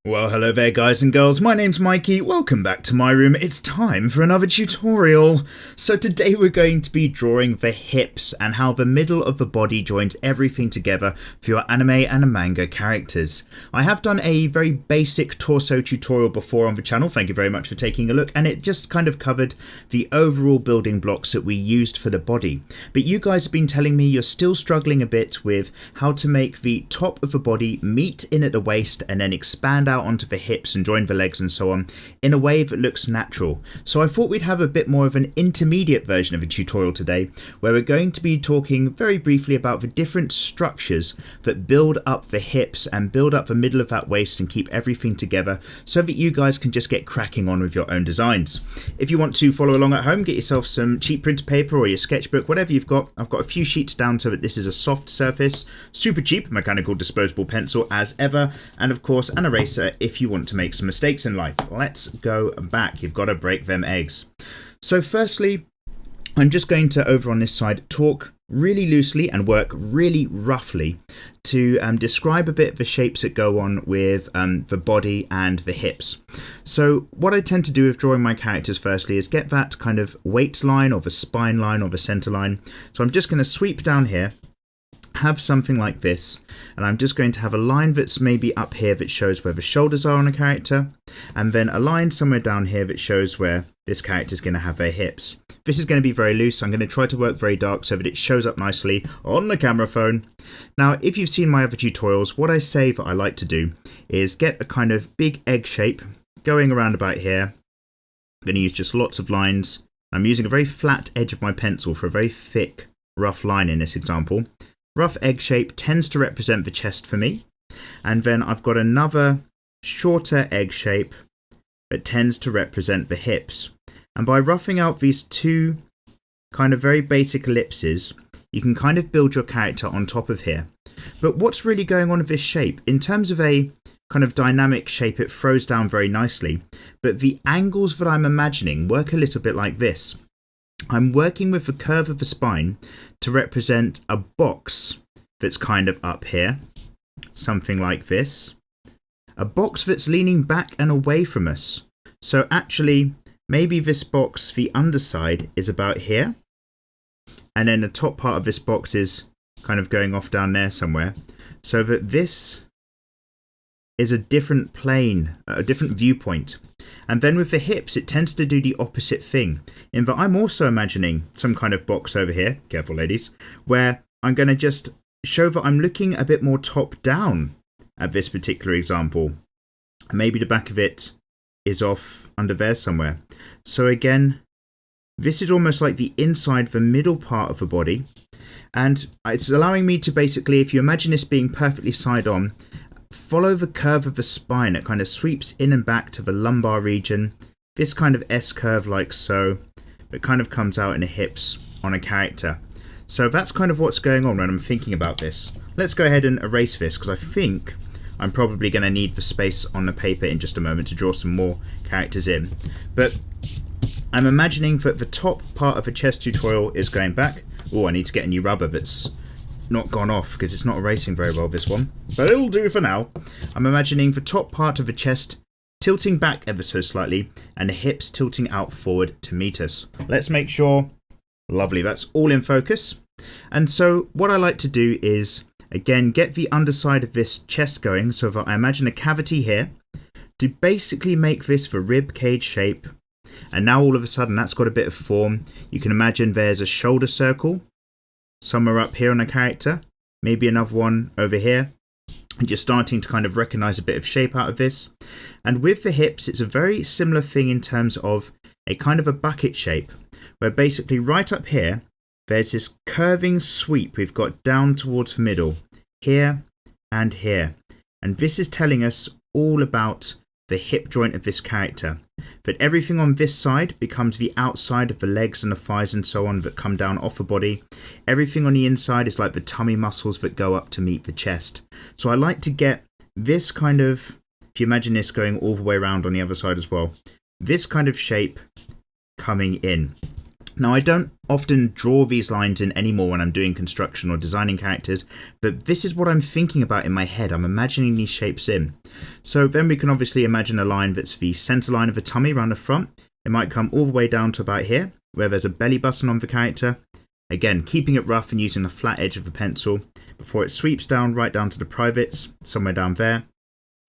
Well, hello there guys and girls, my name's Mikey, welcome back to my room. It's time for another tutorial. So today we're going to be drawing the hips and how the middle of the body joins everything together for your anime and manga characters. I have done a very basic torso tutorial before on the channel, thank you very much for taking a look, and it just kind of covered the overall building blocks that we used for the body. But you guys have been telling me you're still struggling a bit with how to make the top of the body meet in at the waist and then expand out onto the hips and join the legs and so on in a way that looks natural. So I thought we'd have a bit more of an intermediate version of a tutorial today where we're going to be talking very briefly about the different structures that build up the hips and build up the middle of that waist and keep everything together so that you guys can just get cracking on with your own designs. If you want to follow along at home, get yourself some cheap printer paper or your sketchbook, whatever you've got. I've got a few sheets down so that this is a soft surface, super cheap mechanical disposable pencil as ever, and of course an eraser if you want to make some mistakes in life. Let's go back. You've got to break them eggs. So firstly, I'm just going to, over on this side, talk really loosely and work really roughly to describe a bit of the shapes that go on with the body and the hips. So what I tend to do with drawing my characters firstly is get that kind of weight line or the spine line or the center line. So I'm just going to sweep down here, have something like this, and I'm just going to have a line that's maybe up here that shows where the shoulders are on a character, and then a line somewhere down here that shows where this character is going to have their hips. This is going to be very loose. I'm going to try to work very dark so that it shows up nicely on the camera phone. Now, if you've seen my other tutorials, what I say that I like to do is get a kind of big egg shape going around about here. I'm going to use just lots of lines. I'm using a very flat edge of my pencil for a very thick, rough line in this example. Rough egg shape tends to represent the chest for me, and then I've got another shorter egg shape that tends to represent the hips. And by roughing out these two kind of very basic ellipses, you can kind of build your character on top of here. But what's really going on with this shape? In terms of a kind of dynamic shape, it throws down very nicely, but the angles that I'm imagining work a little bit like this. I'm working with the curve of the spine to represent a box that's kind of up here, something like this. A box that's leaning back and away from us. So actually, maybe this box, the underside, is about here. And then the top part of this box is kind of going off down there somewhere. So that this is a different plane, a different viewpoint. And then with the hips, it tends to do the opposite thing, in that I'm also imagining some kind of box over here, careful ladies, where I'm going to just show that I'm looking a bit more top down at this particular example. Maybe the back of it is off under there somewhere. So again, this is almost like the inside, the middle part of the body. And it's allowing me to basically, if you imagine this being perfectly side on, follow the curve of the spine. It kind of sweeps in and back to the lumbar region. This kind of S-curve like so. It kind of comes out in the hips on a character. So that's kind of what's going on when I'm thinking about this. Let's go ahead and erase this because I think I'm probably going to need the space on the paper in just a moment to draw some more characters in. But I'm imagining that the top part of the chest tutorial is going back. Oh, I need to get a new rubber that's not gone off because it's not erasing very well, this one, but it'll do for now. I'm imagining the top part of the chest tilting back ever so slightly and the hips tilting out forward to meet us. Let's make sure. Lovely, that's all in focus. And so what I like to do is again get the underside of this chest going, so that I imagine a cavity here to basically make this the rib cage shape. And now all of a sudden that's got a bit of form. You can imagine there's a shoulder circle somewhere up here on a character, maybe another one over here, and you're starting to kind of recognize a bit of shape out of this. And with the hips, it's a very similar thing in terms of a kind of a bucket shape, where basically right up here, there's this curving sweep we've got down towards the middle, here and here. And this is telling us all about the hip joint of this character. That everything on this side becomes the outside of the legs and the thighs and so on that come down off the body. Everything on the inside is like the tummy muscles that go up to meet the chest. So I like to get this kind of, if you imagine this going all the way around on the other side as well, this kind of shape coming in. Now, I don't often draw these lines in anymore when I'm doing construction or designing characters, but this is what I'm thinking about in my head. I'm imagining these shapes in. So then we can obviously imagine a line that's the center line of a tummy around the front. It might come all the way down to about here, where there's a belly button on the character. Again, keeping it rough and using the flat edge of the pencil before it sweeps down right down to the privates, somewhere down there.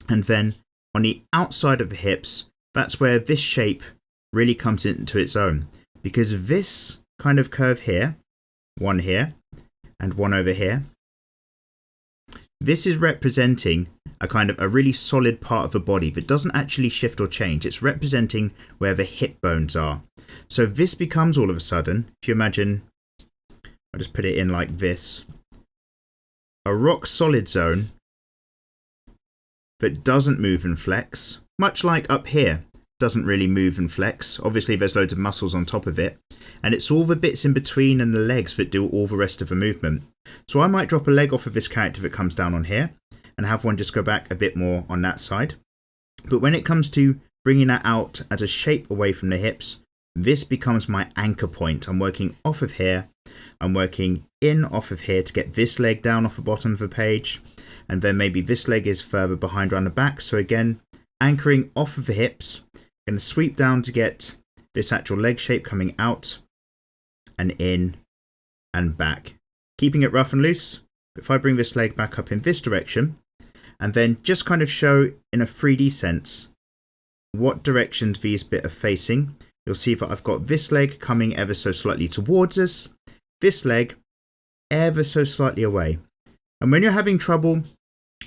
And then on the outside of the hips, that's where this shape really comes into its own. Because this kind of curve here, one here, and one over here, this is representing a kind of a really solid part of the body that doesn't actually shift or change. It's representing where the hip bones are. So this becomes all of a sudden, if you imagine, I'll just put it in like this, a rock solid zone that doesn't move and flex, much like up here. Doesn't really move and flex. Obviously there's loads of muscles on top of it, and it's all the bits in between and the legs that do all the rest of the movement. So I might drop a leg off of this character that comes down on here and have one just go back a bit more on that side. But when it comes to bringing that out as a shape away from the hips, this becomes my anchor point. I'm working off of here, I'm working in off of here to get this leg down off the bottom of the page, and then maybe this leg is further behind around the back. So again, anchoring off of the hips, going to sweep down to get this actual leg shape coming out and in and back. Keeping it rough and loose. If I bring this leg back up in this direction and then just kind of show in a 3D sense what directions these bit are facing, you'll see that I've got this leg coming ever so slightly towards us, this leg ever so slightly away. And when you're having trouble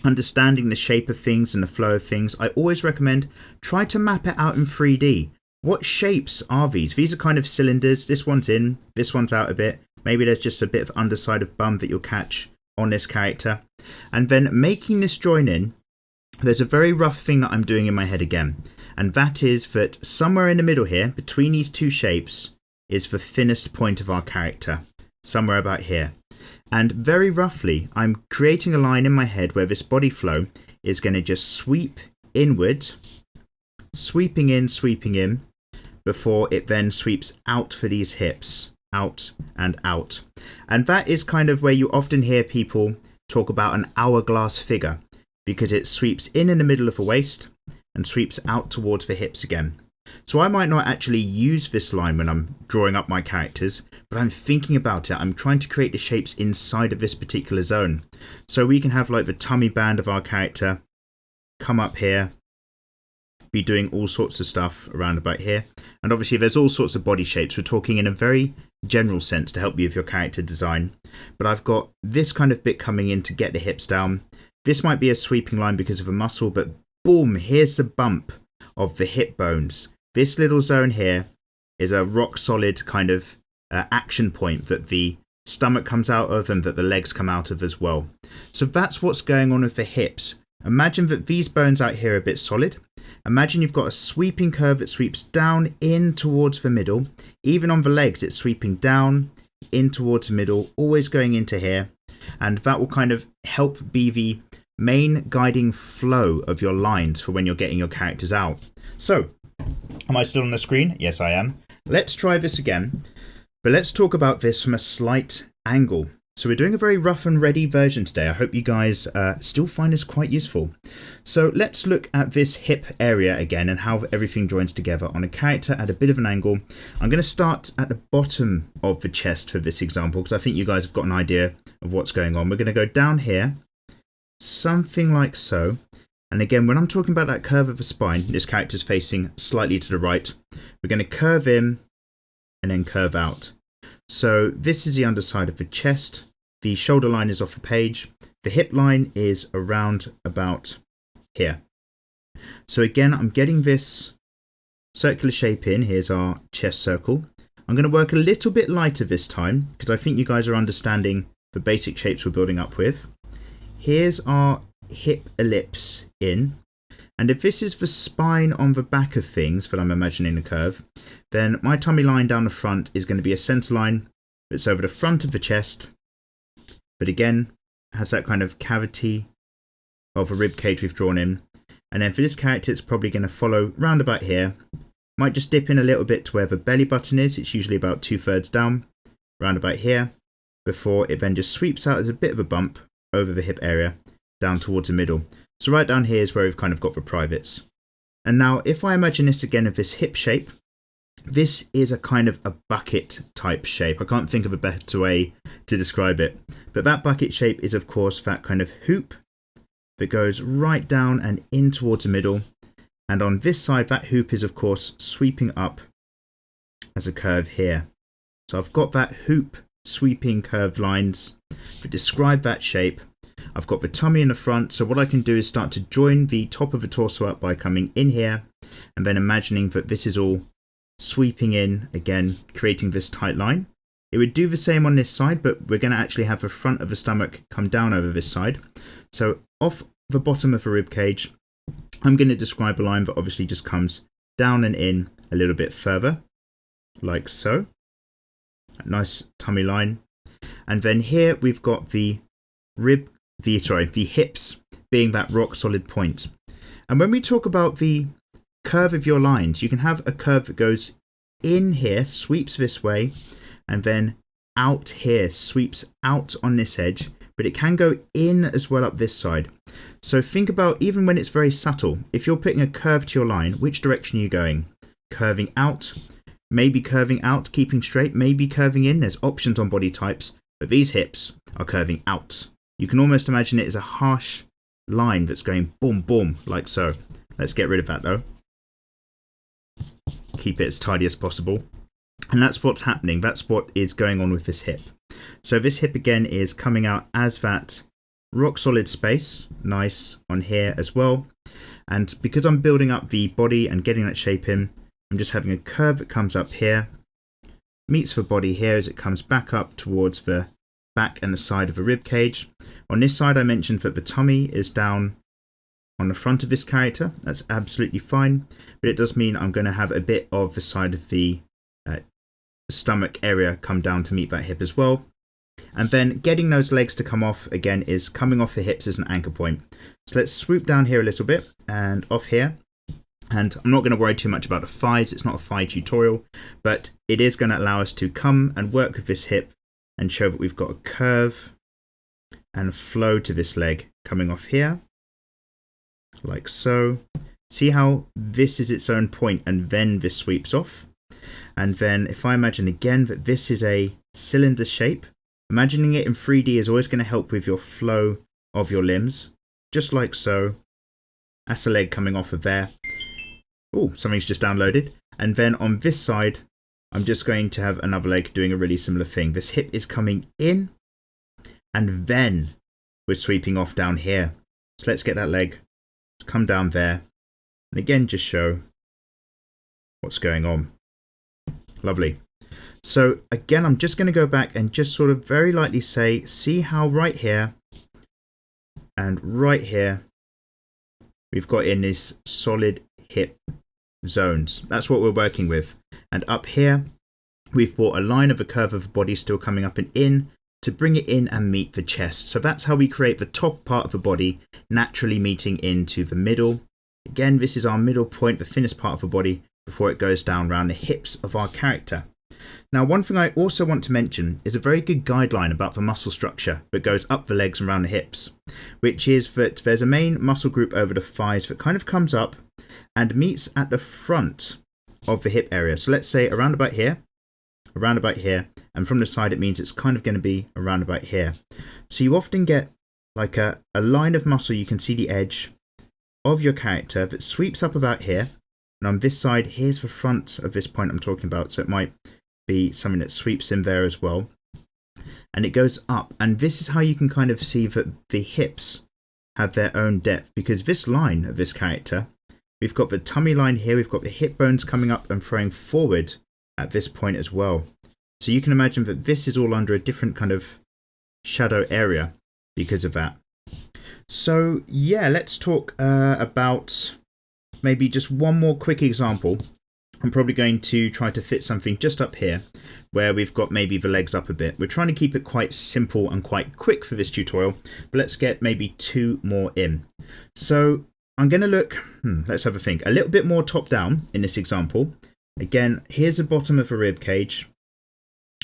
understanding the shape of things and the flow of things, I always recommend try to map it out in 3D. What shapes are these? These are kind of cylinders. This one's in, this one's out a bit. Maybe there's just a bit of underside of bum that you'll catch on this character. And then making this join in, there's a very rough thing that I'm doing in my head again. And that is that somewhere in the middle here, between these two shapes, is the thinnest point of our character. Somewhere about here. And very roughly, I'm creating a line in my head where this body flow is going to just sweep inward, sweeping in, before it then sweeps out for these hips, out and out. And that is kind of where you often hear people talk about an hourglass figure, because it sweeps in the middle of the waist and sweeps out towards the hips again. So I might not actually use this line when I'm drawing up my characters, but I'm thinking about it. I'm trying to create the shapes inside of this particular zone. So we can have like the tummy band of our character come up here, be doing all sorts of stuff around about here. And obviously there's all sorts of body shapes. We're talking in a very general sense to help you with your character design. But I've got this kind of bit coming in to get the hips down. This might be a sweeping line because of a muscle, but boom, here's the bump of the hip bones. This little zone here is a rock solid kind of action point that the stomach comes out of and that the legs come out of as well. So that's what's going on with the hips. Imagine that these bones out here are a bit solid. Imagine you've got a sweeping curve that sweeps down in towards the middle. Even on the legs, it's sweeping down in towards the middle, always going into here. And that will kind of help be the main guiding flow of your lines for when you're getting your characters out. So, am I still on the screen? Yes, I am. Let's try this again, but let's talk about this from a slight angle. So we're doing a very rough and ready version today. I hope you guys still find this quite useful. So let's look at this hip area again and how everything joins together on a character at a bit of an angle. I'm going to start at the bottom of the chest for this example, because I think you guys have got an idea of what's going on. We're going to go down here, something like so. And again, when I'm talking about that curve of the spine, this character's facing slightly to the right. We're going to curve in and then curve out. So this is the underside of the chest. The shoulder line is off the page. The hip line is around about here. So again, I'm getting this circular shape in. Here's our chest circle. I'm going to work a little bit lighter this time because I think you guys are understanding the basic shapes we're building up with. Here's our hip ellipse in. And if this is the spine on the back of things that I'm imagining a curve, then my tummy line down the front is going to be a center line that's over the front of the chest, but again has that kind of cavity of a rib cage we've drawn in. And then for this character, it's probably going to follow round about here Might just dip in a little bit to where the belly button is. It's usually about 2/3 down, round about here, before it then just sweeps out as a bit of a bump over the hip area, down towards the middle. So right down here is where we've kind of got the privates. And now if I imagine this again of this hip shape, this is a kind of a bucket type shape. I can't think of a better way to describe it. But that bucket shape is of course that kind of hoop that goes right down and in towards the middle. And on this side, that hoop is of course sweeping up as a curve here. So I've got that hoop sweeping curved lines that describe that shape. I've got the tummy in the front, so what I can do is start to join the top of the torso up by coming in here and then imagining that this is all sweeping in again, creating this tight line. It would do the same on this side, but we're going to actually have the front of the stomach come down over this side. So off the bottom of the rib cage, I'm going to describe a line that obviously just comes down and in a little bit further, like so. A nice tummy line. And then here we've got the hips being that rock solid point. And when we talk about the curve of your lines, you can have a curve that goes in here, sweeps this way, and then out here, sweeps out on this edge, but it can go in as well up this side. So think about, even when it's very subtle, if you're putting a curve to your line, which direction are you going? Curving out, maybe curving out, keeping straight, maybe curving in. There's options on body types, but these hips are curving out. You can almost imagine it as a harsh line that's going boom, boom, like so. Let's get rid of that though. Keep it as tidy as possible. And that's what's happening. That's what is going on with this hip. So this hip again is coming out as that rock solid space, nice on here as well. And because I'm building up the body and getting that shape in, I'm just having a curve that comes up here, meets the body here as it comes back up towards the back and the side of the rib cage. On this side, I mentioned that the tummy is down on the front of this character. That's absolutely fine, but it does mean I'm going to have a bit of the side of the stomach area come down to meet that hip as well. And then getting those legs to come off again is coming off the hips as an anchor point. So let's swoop down here a little bit and off here. And I'm not going to worry too much about the thighs. It's not a thigh tutorial, but it is going to allow us to come and work with this hip and show that we've got a curve and flow to this leg coming off here, like so. See how this is its own point and then this sweeps off. And then if I imagine again that this is a cylinder shape, imagining it in 3D is always going to help with your flow of your limbs, just like so. That's a leg coming off of there. Oh, something's just downloaded. And then on this side, I'm just going to have another leg doing a really similar thing. This hip is coming in, and then we're sweeping off down here. So let's get that leg to come down there. And again, just show what's going on. Lovely. So again, I'm just going to go back and just sort of very lightly say, see how right here and right here, we've got in this solid hip zones. That's what we're working with. And up here, we've brought a line of a curve of the body still coming up and in to bring it in and meet the chest. So that's how we create the top part of the body naturally meeting into the middle. Again, this is our middle point, the thinnest part of the body, before it goes down around the hips of our character. Now, one thing I also want to mention is a very good guideline about the muscle structure that goes up the legs and around the hips, which is that there's a main muscle group over the thighs that kind of comes up and meets at the front of the hip area. So let's say around about here, and from the side it means it's kind of going to be around about here. So you often get like a line of muscle, you can see the edge of your character that sweeps up about here. And on this side, here's the front of this point I'm talking about. So it might be something that sweeps in there as well. And it goes up. And this is how you can kind of see that the hips have their own depth. Because this line of this character, we've got the tummy line here. We've got the hip bones coming up and throwing forward at this point as well. So you can imagine that this is all under a different kind of shadow area because of that. So yeah, let's talk about maybe just one more quick example. I'm probably going to try to fit something just up here where we've got maybe the legs up a bit. We're trying to keep it quite simple and quite quick for this tutorial, but let's get maybe two more in. So I'm going to look, let's have a think, a little bit more top down in this example. Again, here's the bottom of a rib cage.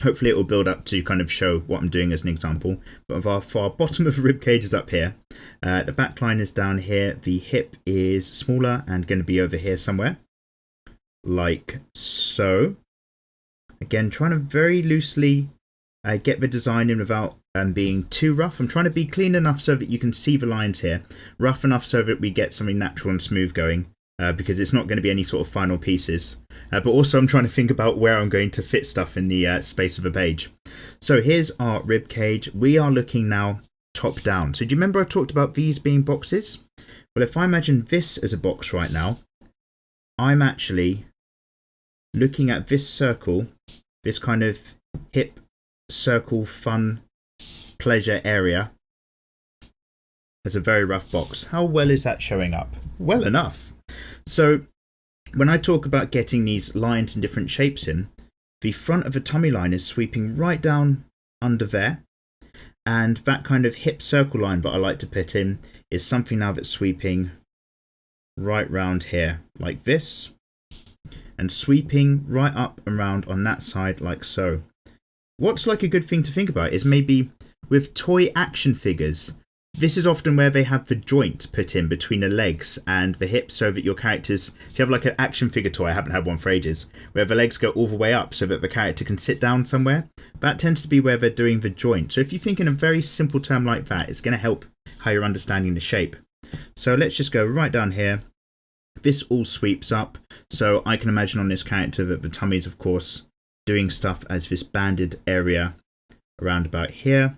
Hopefully it will build up to kind of show what I'm doing as an example. But our far bottom of the rib cage is up here. The back line is down here. The hip is smaller and going to be over here somewhere. Like so. Again, trying to very loosely get the design in without being too rough. I'm trying to be clean enough so that you can see the lines here. Rough enough so that we get something natural and smooth going. Because it's not going to be any sort of final pieces. But also I'm trying to think about where I'm going to fit stuff in the space of a page. So here's our rib cage. We are looking now top down. So do you remember I talked about these being boxes? Well, if I imagine this as a box right now, I'm actually looking at this circle, this kind of hip circle fun pleasure area as a very rough box. How well is that showing up? Well enough. So when I talk about getting these lines in different shapes in, the front of the tummy line is sweeping right down under there. And that kind of hip circle line that I like to put in is something now that's sweeping right round here like this. And sweeping right up and round on that side like so. What's like a good thing to think about is maybe with toy action figures, this is often where they have the joint put in between the legs and the hips so that your characters, if you have like an action figure toy, I haven't had one for ages, where the legs go all the way up so that the character can sit down somewhere, that tends to be where they're doing the joint. So if you think in a very simple term like that, it's going to help how you're understanding the shape. So let's just go right down here. This all sweeps up. So I can imagine on this character that the tummy is, of course, doing stuff as this banded area around about here.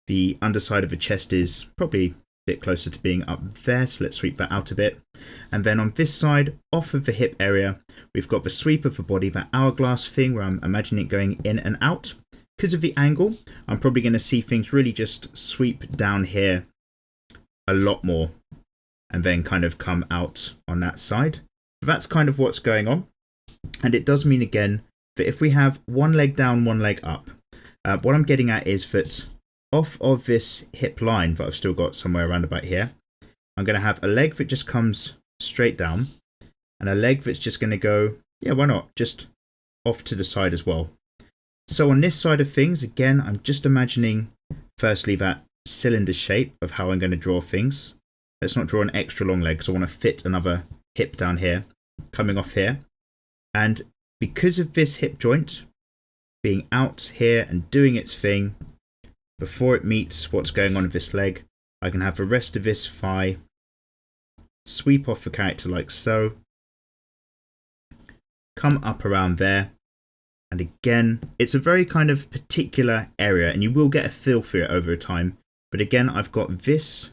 The underside of the chest is probably a bit closer to being up there, so let's sweep that out a bit. And then on this side, off of the hip area, we've got the sweep of the body, that hourglass thing where I'm imagining it going in and out. Because of the angle, I'm probably going to see things really just sweep down here a lot more and then kind of come out on that side. That's kind of what's going on. And it does mean, again, that if we have one leg down, one leg up, what I'm getting at is that off of this hip line that I've still got somewhere around about here, I'm going to have a leg that just comes straight down and a leg that's just going to go, yeah, why not, just off to the side as well. So on this side of things, again, I'm just imagining firstly that cylinder shape of how I'm going to draw things. Let's not draw an extra long leg because I want to fit another hip down here, coming off here. And because of this hip joint being out here and doing its thing, before it meets what's going on with this leg, I can have the rest of this thigh sweep off the character like so, come up around there, and again, it's a very kind of particular area, and you will get a feel for it over time. But again, I've got this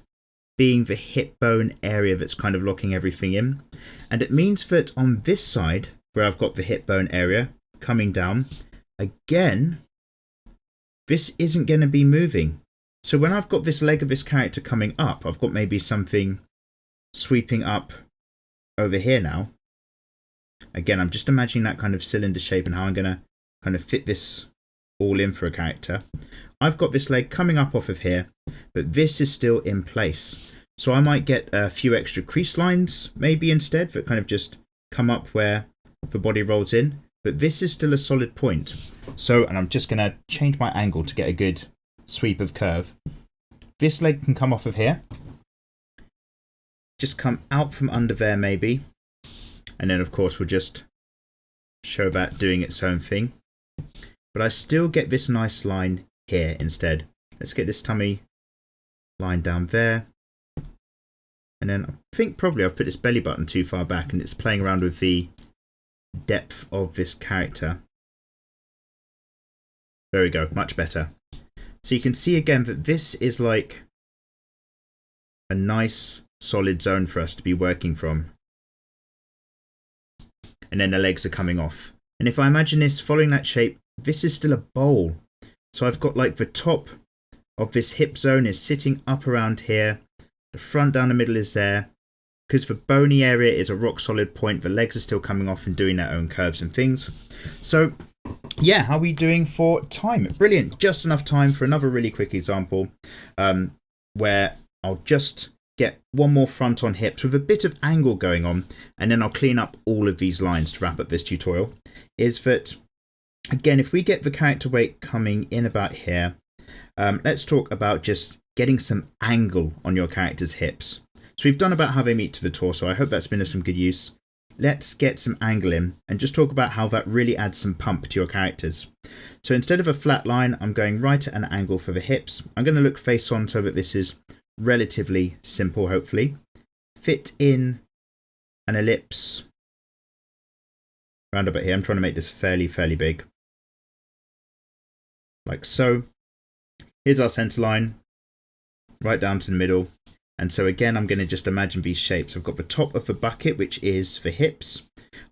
being the hip bone area that's kind of locking everything in, and it means that on this side, where I've got the hip bone area coming down, again, this isn't going to be moving. So when I've got this leg of this character coming up, I've got maybe something sweeping up over here now. Again, I'm just imagining that kind of cylinder shape and how I'm going to kind of fit this all in for a character. I've got this leg coming up off of here, but this is still in place. So I might get a few extra crease lines maybe instead that kind of just come up where the body rolls in. But this is still a solid point. So, and I'm just going to change my angle to get a good sweep of curve. This leg can come off of here. Just come out from under there maybe. And then of course we'll just show that doing its own thing. But I still get this nice line here instead. Let's get this tummy line down there. And then I think probably I've put this belly button too far back and it's playing around with the depth of this character. There we go, much better. So you can see again that this is like a nice solid zone for us to be working from. And then the legs are coming off. And if I imagine this following that shape, this is still a bowl. So I've got like the top of this hip zone is sitting up around here. The front down the middle is there. Because the bony area is a rock solid point, the legs are still coming off and doing their own curves and things. So yeah, how are we doing for time? Brilliant. Just enough time for another really quick example where I'll just get one more front on hips with a bit of angle going on, and then I'll clean up all of these lines to wrap up this tutorial, is that, again, if we get the character weight coming in about here, let's talk about just getting some angle on your character's hips. So we've done about how they meet to the torso. I hope that's been of some good use. Let's get some angle in and just talk about how that really adds some pump to your characters. So instead of a flat line, I'm going right at an angle for the hips. I'm going to look face on so that this is relatively simple, hopefully. Fit in an ellipse round about here. I'm trying to make this fairly big. Like so. Here's our center line, right down to the middle. And so again, I'm going to just imagine these shapes. I've got the top of the bucket, which is the hips.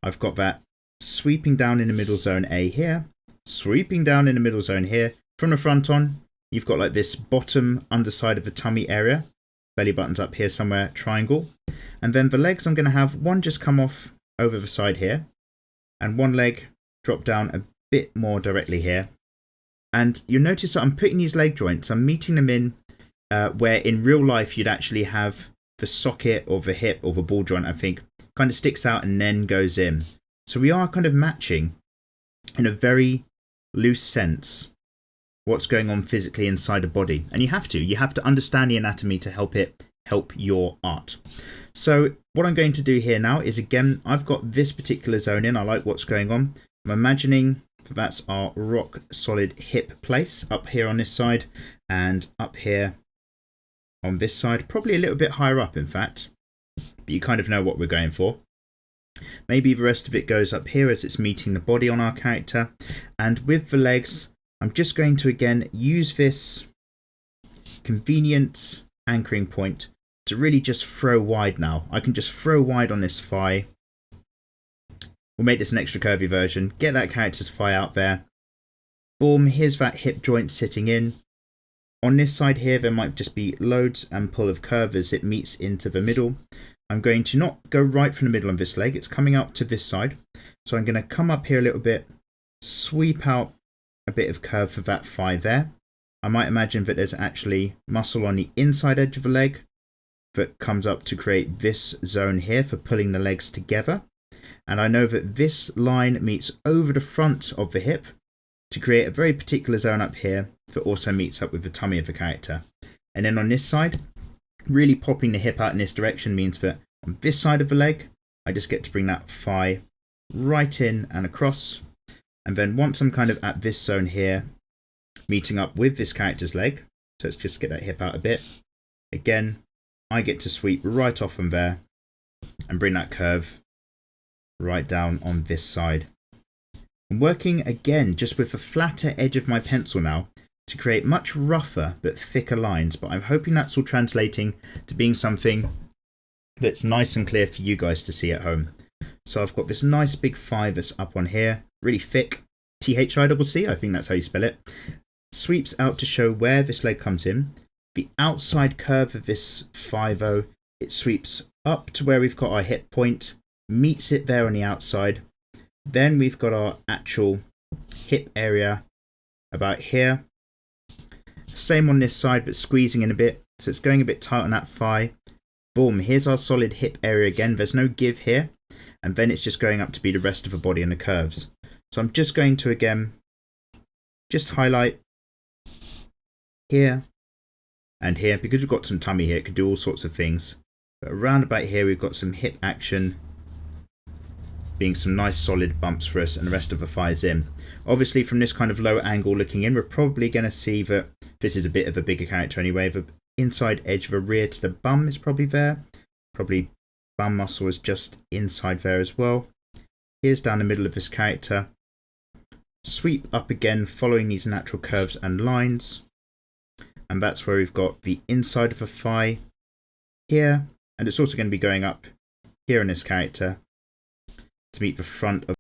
I've got that sweeping down in the middle zone A here, sweeping down in the middle zone here. From the front on, you've got like this bottom underside of the tummy area. Belly button's up here somewhere, triangle. And then the legs, I'm going to have one just come off over the side here, and one leg drop down a bit more directly here. And you'll notice that I'm putting these leg joints, I'm meeting them in where in real life you'd actually have the socket or the hip or the ball joint, I think, kind of sticks out and then goes in. So we are kind of matching, in a very loose sense, what's going on physically inside a body. And you have to understand the anatomy to help your art. So what I'm going to do here now is, again, I've got this particular zone in. I like what's going on. I'm imagining that's our rock solid hip place up here on this side and up here on this side, probably a little bit higher up in fact, but you kind of know what we're going for. Maybe the rest of it goes up here as it's meeting the body on our character. And with the legs, I'm just going to again use this convenient anchoring point to really just throw wide now. I can just throw wide on this thigh. We'll make this an extra curvy version. Get that character's thigh out there. Boom, here's that hip joint sitting in. On this side here, there might just be loads and pull of curve as it meets into the middle. I'm going to not go right from the middle of this leg. It's coming up to this side. So I'm going to come up here a little bit, sweep out a bit of curve for that thigh there. I might imagine that there's actually muscle on the inside edge of the leg that comes up to create this zone here for pulling the legs together. And I know that this line meets over the front of the hip to create a very particular zone up here that also meets up with the tummy of the character. And then on this side, really popping the hip out in this direction means that on this side of the leg, I just get to bring that thigh right in and across. And then once I'm kind of at this zone here, meeting up with this character's leg, so let's just get that hip out a bit. Again, I get to sweep right off from there and bring that curve right down on this side. I'm working again just with the flatter edge of my pencil now to create much rougher but thicker lines, but I'm hoping that's all translating to being something that's nice and clear for you guys to see at home. So I've got this nice big thigh that's up on here, really thick, THICC, I think that's how you spell it, sweeps out to show where this leg comes in. The outside curve of this 5-0, it sweeps up to where we've got our hip point, meets it there on the outside. Then we've got our actual hip area about here. Same on this side, but squeezing in a bit. So it's going a bit tight on that thigh. Boom, here's our solid hip area again. There's no give here. And then it's just going up to be the rest of the body and the curves. So I'm just going to, again, just highlight here and here. Because we've got some tummy here, it could do all sorts of things. But around about here, we've got some hip action, being some nice solid bumps for us, and the rest of the thigh is in. Obviously, from this kind of low angle looking in, we're probably going to see that this is a bit of a bigger character anyway. The inside edge of the rear to the bum is probably there. Probably bum muscle is just inside there as well. Here's down the middle of this character. Sweep up again, following these natural curves and lines. And that's where we've got the inside of the thigh here. And it's also going to be going up here in this character to meet the front of